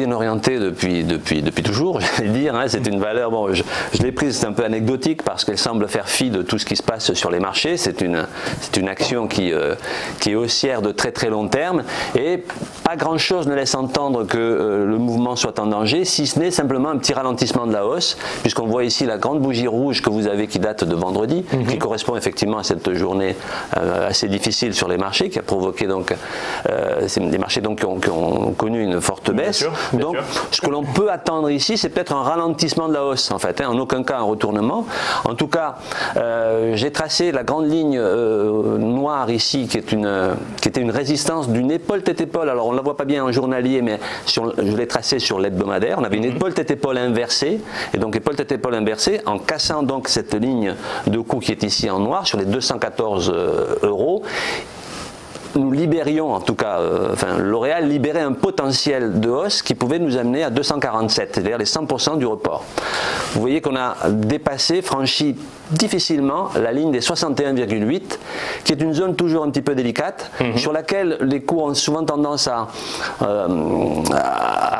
moyen orienté depuis toujours, j'allais dire. Hein, c'est une valeur, bon, je l'ai prise, c'est un peu anecdotique parce qu'elle semble faire fi de tout ce qui se passe sur les marchés. C'est une action qui est haussière de très très long terme et pas grand chose ne laisse entendre que le mouvement soit en danger, si ce n'est simplement un petit ralentissement de la hausse, puisqu'on voit ici la grande bougie rouge que vous avez qui date de vendredi, qui correspond effectivement à cette journée assez difficile sur les marchés, qui a provoqué donc des marchés donc, qui ont connu une forte baisse. Bien donc sûr. ce que l'on peut attendre ici, c'est peut-être un ralentissement de la hausse en fait, hein, en aucun cas un retournement. En tout cas, j'ai tracé la grande ligne noire ici qui était une résistance d'une épaule tête-épaule. Alors on ne la voit pas bien en journalier, mais je l'ai tracé sur l'hebdomadaire. On avait une épaule tête-épaule inversée, et donc épaule tête-épaule inversée, en cassant donc cette ligne de coût qui est ici en noir sur les 214 €. Nous libérions, en tout cas, L'Oréal libérait un potentiel de hausse qui pouvait nous amener à 247, c'est-à-dire les 100% du report. Vous voyez qu'on a dépassé, franchi difficilement la ligne des 61,8, qui est une zone toujours un petit peu délicate, sur laquelle les cours ont souvent tendance à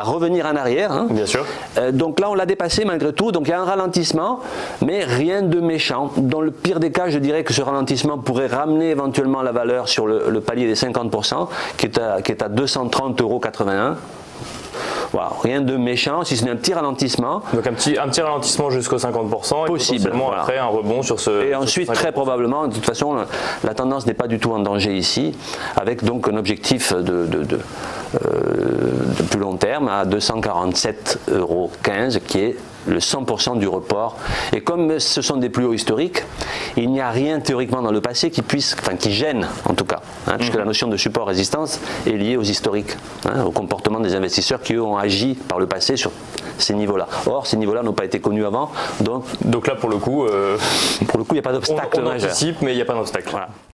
revenir en arrière. Hein. Bien sûr. Donc là, on l'a dépassé malgré tout, donc il y a un ralentissement, mais rien de méchant. Dans le pire des cas, je dirais que ce ralentissement pourrait ramener éventuellement la valeur sur le palier des 50%, qui est à 230,81 €. Voilà, rien de méchant, si ce n'est un petit ralentissement. Donc un petit ralentissement jusqu'au 50%, possible, et potentiellement voilà. après un rebond sur ce. Et sur ensuite, ce 50%. très probablement, de toute façon, la tendance n'est pas du tout en danger ici, avec donc un objectif de plus long terme à 247,15 €, qui est le 100% du report. Et comme ce sont des plus hauts historiques, il n'y a rien théoriquement dans le passé qui gêne en tout cas, hein, puisque la notion de support-résistance est liée aux historiques, hein, au comportement des investisseurs qui eux ont agi par le passé sur ces niveaux-là. Or, ces niveaux-là n'ont pas été connus avant, donc là pour le coup, il n'y a pas d'obstacle on majeur. anticipe, mais il n'y a pas d'obstacle. Voilà.